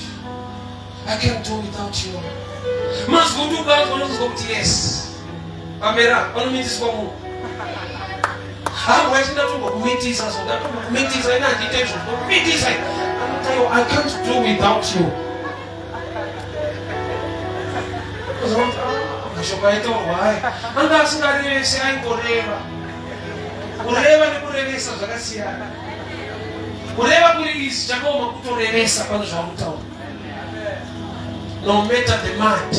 Speaker 1: I can't do without you. Must go to God, go to yes. Pamela, on me this one. I'm waiting to meet this as well. Meet this and detention. Meet this. I'm telling you, I can't do without you. And that's not really saying forever. Forever the Kurevesa Zagasia. Whatever is Jagoma Kutorevesa Panjamtown. No matter the demand,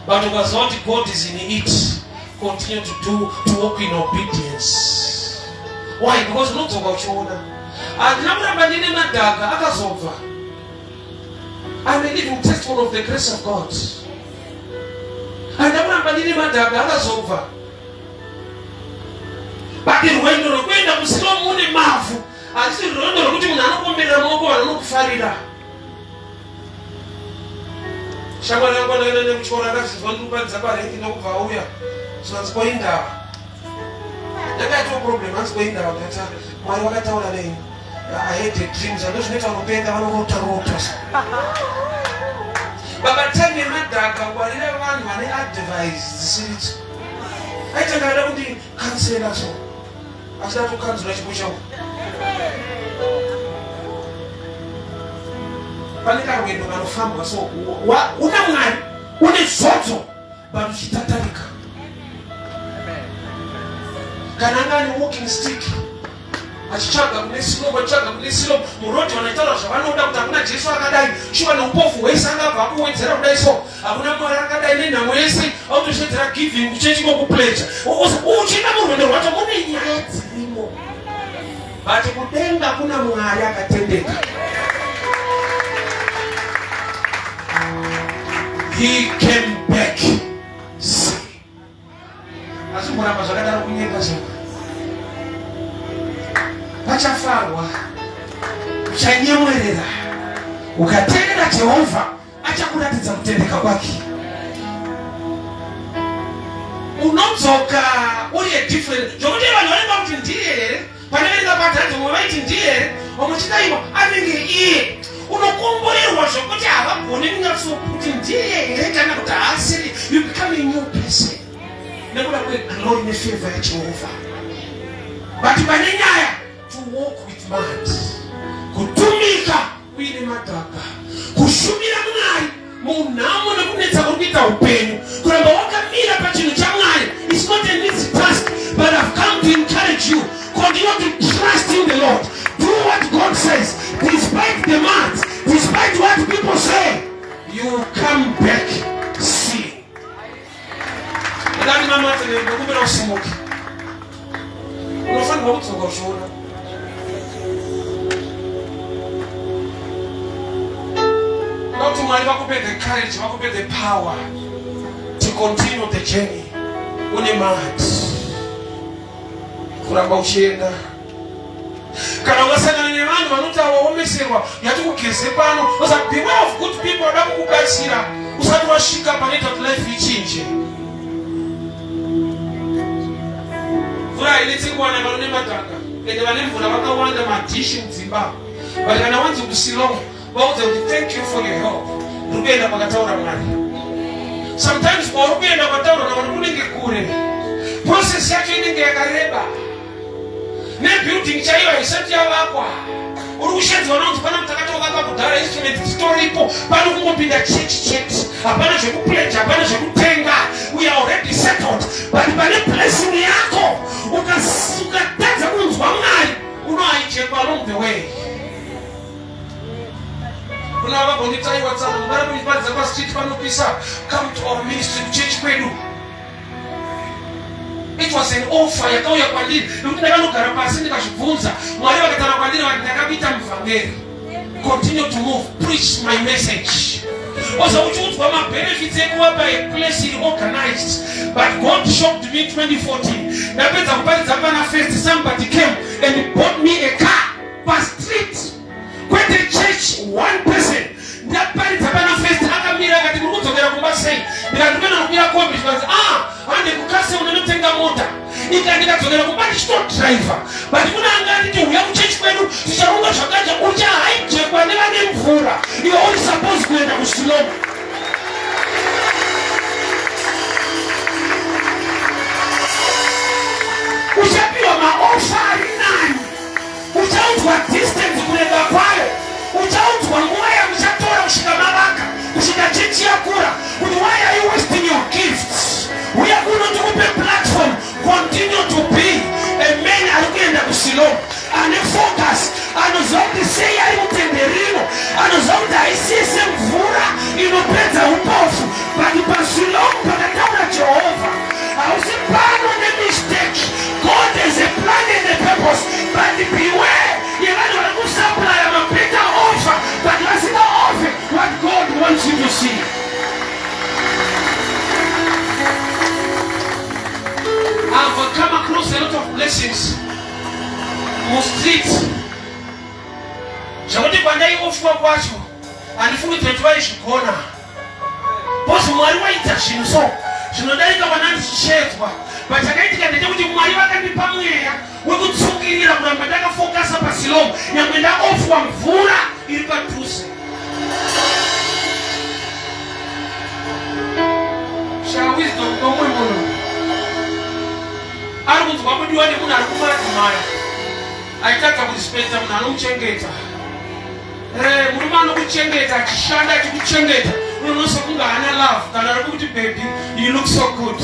Speaker 1: but because what God is in it, continue to walk in obedience. Why? Because not about your owner. And number in Madaga, others over. I may live in testimony of the grace of God. And number in Madaga, others over. But in when you're going to slow money mouth, I still don't know what you're going to Farida. Shamana ngwana nekuchora kazizvandupa dzapare ndinokuva uya zvanzikoinda ndakati problem anzikoinda wakati Mwari wakataura nei I had a dream zvandozvinoita kupenga vanotarota bakatenge madhaka kwarira vanhu vane advice dzisiridzo aita ngada kuti kansela so asina tokanzura chipo chavo panika rwendo vanofamba so una Mwari une zodzo vanhu chitatarika kana ngani walking stick achichaga kune silo muroti wanaitaura zvavanoda kuti hakuna Jesu akadai shuva neupofu hwese angabva akuwedzera kudai so hakuna Mwari akadai nenhamo yese autoshedzera giving kuchechiko kuplecha uchida murwendo rwacho mune nyaya dzirimo but kudenga kuna Mwari akatendeka. He came back. Asi muramba zvakadaro kunyeka zvako. Pachafarwa. Uchanyemwerera. Ukatendera Jehovha achakuratidza kutendeka kwake. Unodzoka uri different. Zvokuti vanhu vanenge kuti ndiye pane venga patatu muvaiti ndiye omuchidaiwa anenge iye. Unokomborerwa zvokuti havagoni kungatsokuti ndiye here kana kuti haasiri. You become a new person nekuda kweglory nefavor yaJehovha. But pane nyaya to walk with man, kutumika uine madhaka, kushumira Mwari munhamo nekunetsa kuri kuita upenyu, kuramba wakamira pachinhu chaMwari. It's not an easy task, but I've come to encourage you. Continue to trust in the Lord. Do what God says. Despite demands, despite what people say, you come back seeing. Ndani mama tene ngubira usimuki. Unofana ukutsoka ushona. Not Mwari vakupe the courage, vakupe the power to continue the journey. Une mad. Kuramba uchienda. Kana ungasangana nevanhu vanotawaomeserwa yati kugeze pano, beware of good people vadakukubatsira usati wasvika panoita kuti life ichinje. Mvura inetse kuwana vanhu nemadhaka ende vane mvura vakawanda madhishi mudzimba. But kana wanzi kusilongo vaudza kuti thank you for your help. Uri kuenda pakataura Mwari. Sometimes uri kuenda kwataura navanhu kunenge kure. Process yacho inenge yakareba. Nebuilding chaiyo haisati yavakwa. Uri kushedzwa nokuti pana mutakatoka kudhara instrument dzitoripo, pano kungopinda church. Hapana zvekupledge, hapana street vanopisa, come to our ministry to church kwedu. It was an offer yakauya kwa ndini. Nukina kanu karapasi nikashivunza. Mwari wakatana kwa ndini wakitaka mvangeli. Continue to move. Preach my message. Also, which was for my benefits by a place organized. But God shocked me in 2014. Somebody came and bought me a car per street. When the church, one person. That part is a first. I can be like the root of the Kumbasay. They are going to be a copy because and the Kukasa will not take a motor. He can get to the Kumbasay driver. But when I'm going to young church, when you shall not have a Uja, I check when they are in Fura. You are only supposed to go to Muslim. My own side nine. Without what distance will ever fire. Without one way I'm Shatora Shikamaka, Shikachia Kura. Why are you wasting your gifts? We are going to open platform. Continue to be a man again at Silo and a focus. And as long as say I will take the Rino, and as long as I see some Fura, you know better who powerful. But the Basilo, but the town of Jehovah. I was a plan on a mistake. God has a plan and a purpose, but beware, you are going to supply a better offer, but you are not offering what God wants you to see. I've come across a lot of blessings. Most streets. Shawty Bandai offer kwacho, and if we try to corner. Boss Mariwa itashin so. Shinodaika wanani shetwa. But I can't get the Mariwa can be Pamia. We could soak in here and Madaka focus up a Silom. Yamenda off one Vura in Patus. Shall we go on? I would want to do anyone at Maya. I thought I would spend them on Chengeta. Murumano Chengeta, Shanda to Chengeta. No, so good, I love that I good baby. You look so good.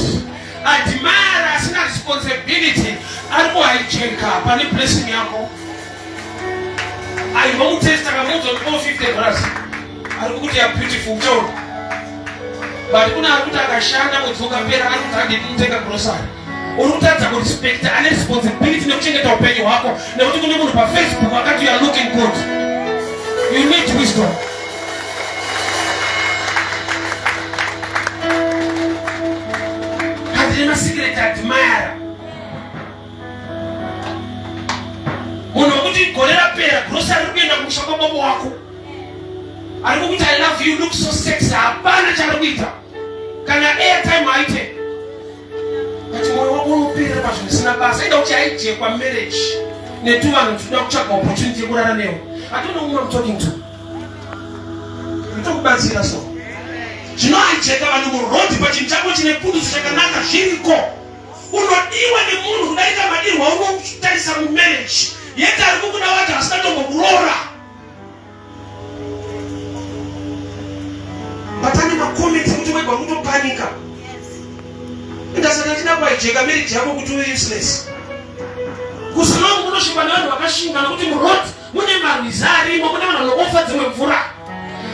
Speaker 1: I demand as a responsibility. I know I check up and blessing Yako. I won't test a amount of 450 grass. I look at a beautiful job. But when I look at a shanda with Tukapera, I didn't take a grocery. Urutata will respect and responsibility no change to pay you hako. Now you go to Facebook that you are looking good. You need wisdom. Hadina secret admire. Uno kuti kolera pera grocery kwenda kushaka babo wako. Alikuita I love you look so sexy. Hapana charubita. Kana airtime aite. But moyo wangu pira basi sina basi ndio chaiche kwa marriage. Netuwa ntuda kuchaka opportunity kulala leo. I don't know who I'm talking to. You talk about serious so. You know I check abantu mu road but nchako chine pundu cheka naka shiriko. Unodiwa ni mundu unaita madini wa uno kutalisa mu marriage. Yeta alikuwa na watu asitato mburora. Batani makomenti mtu wewe mtu panika. Ndasana tina kwa icheka marriage yako kutu useless. Kusilomu kuno shibana wanu wakashinga na kuti muroti mune marizari mune wana offer zimwe mvura.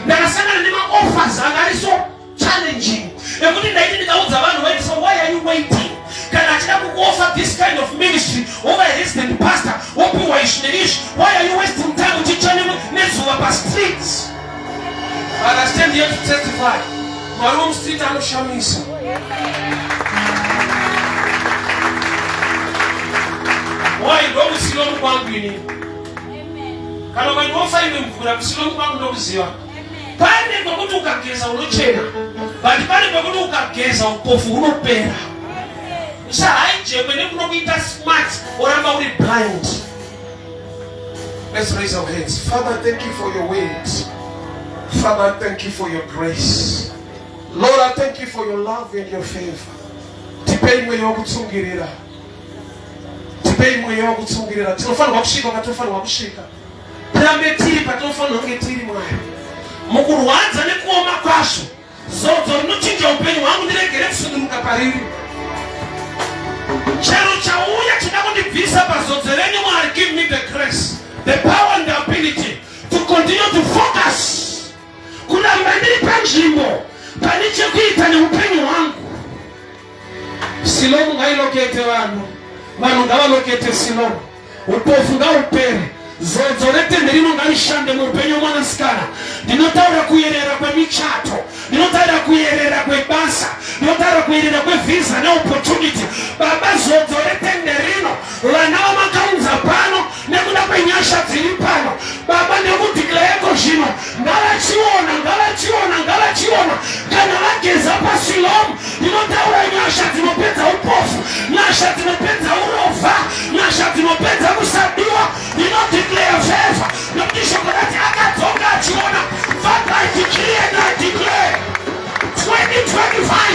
Speaker 1: Ndakasanga ndima offers angari so challenging. Ekuti ndaiti ndikauza vanhu wait, so why are you waiting? Kana achida kuoffer this kind of ministry over a resident pastor open wa ishnerish, why are you wasting time uchichane nezuwa pa streets? But I stand here to testify. Marum street anoshamisa. Why don't Silomu kwangu ini? Kana wanu offer ime mvura Silomu kwangu ndo kuziwa. Pale kwa kutu ukageza unochena. Bali pale kwa kutu ukageza upofu unopera. Usa haije mwene kuno kuita smart oramba uli blind. Let's raise our hands. Father, thank you for your words. Father, thank you for your grace. Lord, I thank you for your love and your favor. Tipei mwe yoku tsungirira. Tipei mwe yoku tsungirira. Tinofana wakushika katofana wakushika. Prametiri patofana wangetiri mwe. Mukuru wanza nekuoma kwasho. Zoto nuchinja upenyu wangu niregere kusunduruka pariri. Chero chauya chinakundibvisa pazodzerenye Mwari, give me the grace, the power and the ability to continue to focus. Kuna mbandiri panjimbo. paniche kuita ni upenyo wangu. Silomu ngailokete wanu ngawalokete silomu upofu ngawupere zozorete ndirimo ngalishande mu upenyo mwana sikana. Ndinotara kuyerera kwe michato, ndinotara kuyerera kwe basa, ndinotara kuyerera kwe visa na opportunity. Baba zozorete ndirino lanawa makaunza pano nekuda kwenyasha zili pano. Baba nekudiklayeko jino ngalachiona kana lakeza pasilomu. Ndinotara nyasha zinopedza upofu, nyasha zinopedza urova, nyasha zinopedza kusabiwa. Declare favor. Not the chocolate. I got to chiona. Father, I declare and I declare 2025